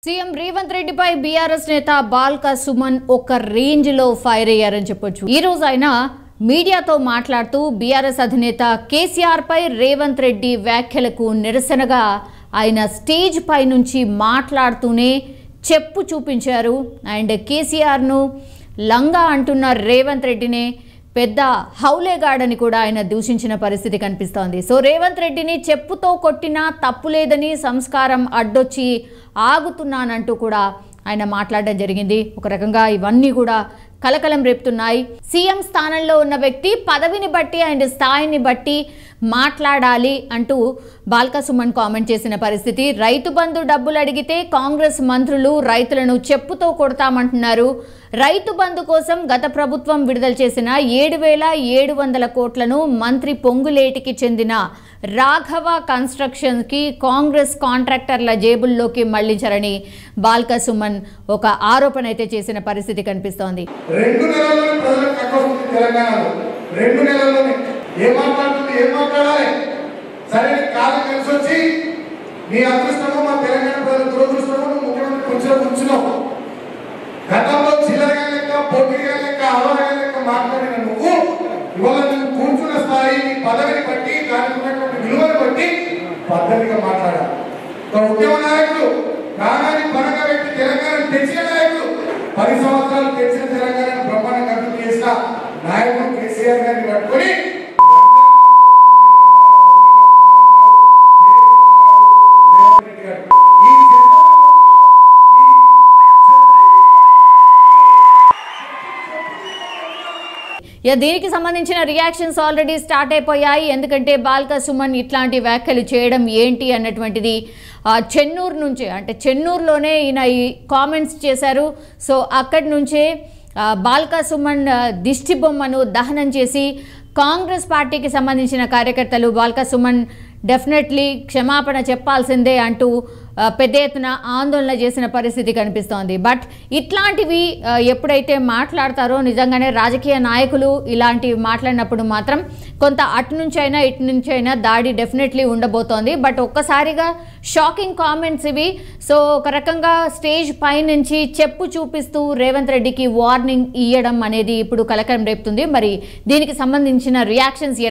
CM Revanth రెడ్డిపై BRS నేత బాల్క సుమన్ ఒక రేంజ్ లో ఫైర్ అయ్యారని చెప్పొచ్చు। ఈ రోజు ఆయన మీడియాతో మాట్లాడుతూ బీఆర్ఎస్ అధినేత కేసీఆర్ పై రేవంత్ రెడ్డి వ్యాఖ్యలకు నిరసనగా ఆయన స్టేజ్ పై నుంచి మాట్లాడుతూనే చెప్పు చూపించారు। అండ్ కేసీఆర్ ను లంగా అంటున్న రేవంత్ రెడ్డినే పెద్ద హౌలేగాడని కూడా ఆయన దూషించిన పరిస్థితి కనిపిస్తోంది। సో రేవంత్ రెడ్డిని చెప్పుతో కొట్టినా తప్పులేదని సంస్కారం అడ్డొచ్చి ఆగుతున్నానంటూ కూడా ఆయన మాట్లాడడం జరిగింది। ఒక రకంగా ఇవన్నీ కూడా కలకలం రేపుతున్నాయి। సీఎం స్థానంలో ఉన్న వ్యక్తి పదవిని బట్టి అండ్ స్థాయిని బట్టి మాట్లాడాలి అంటూ బాల్క సుమన్ కామెంట్ చేసిన పరిస్థితి। రైతు బంధు డబ్బులు అడిగితే కాంగ్రెస్ మంత్రులు రైతులను చెప్పుతో కొడతామంటున్నారు। రైతు బంధు కోసం గత ప్రభుత్వం విడుదల చేసిన 7,700 కోట్లను మంత్రి పొంగులేటికి చెందిన రాఘవ కన్స్ట్రక్షన్ కి కాంగ్రెస్ కాంట్రాక్టర్ల జేబుల్లోకి మళ్లించారని బాల్క సుమన్ ఒక ఆరోపణ అయితే చేసిన పరిస్థితి కనిపిస్తోంది। 2 నెలల్లోనే ప్రజలకు కట్టొస్తుంది తెలంగాణలో। 2 నెలల్లోనే ఏం మాట్లాడాలి? సరే కాలం కలిసి వచ్చి మీ అదృష్టమో మా తెలంగాణ ప్రజల దురదృష్టమో ముఖ్యమంత్రి కూర్చున్నావు। గతంలో చిల్లరగా లెక్క పొట్టిగా లెక్క అవరగా లెక్క మాట్లాడిన నువ్వు ఇవాళ నువ్వు కూర్చున్న స్థాయి నీ పదవిని బట్టి దానికి ఉన్నటువంటి విలువను బట్టి పద్ధతిగా మాట్లాడాలి। ఒక ఉద్యమ నాయకుడు ప్రాణాన్ని పరంగా పెట్టి తెలంగాణ తెచ్చిన నాయకుడు 10 సంవత్సరాలు తెచ్చిన తెలంగాణను బ్రహ్మాండంగా అభివృద్ధి చేసిన నాయకుడు కేసీఆర్ గారిని పట్టుకొని దీనికి సంబంధించిన రియాక్షన్స్ ఆల్రెడీ స్టార్ట్ అయిపోయాయి। ఎందుకంటే బాల్క సుమన్ ఇట్లాంటి వ్యాఖ్యలు చేయడం ఏంటి అన్నటువంటిది చెన్నూరు నుంచే, అంటే చెన్నూరులోనే ఈయన ఈ కామెంట్స్ చేశారు। సో అక్కడి నుంచే బాల్క సుమన్ దిష్టి బొమ్మను దహనం చేసి కాంగ్రెస్ పార్టీకి సంబంధించిన కార్యకర్తలు బాల్క సుమన్ డెఫినెట్లీ క్షమాపణ చెప్పాల్సిందే అంటూ పెద్ద ఎత్తున ఆందోళన చేసిన పరిస్థితి కనిపిస్తోంది। బట్ ఇట్లాంటివి ఎప్పుడైతే మాట్లాడతారో నిజంగానే రాజకీయ నాయకులు ఇలాంటివి మాట్లాడినప్పుడు మాత్రం కొంత అటు నుంచి అయినా ఇటు నుంచి అయినా దాడి డెఫినెట్లీ ఉండబోతోంది। బట్ ఒక్కసారిగా షాకింగ్ కామెంట్స్ ఇవి। సో ఒక రకంగా స్టేజ్ పై నుంచి చెప్పు చూపిస్తూ రేవంత్ రెడ్డికి వార్నింగ్ ఇవ్వడం అనేది ఇప్పుడు కలకలం రేపుతుంది। మరి దీనికి సంబంధించిన రియాక్షన్స్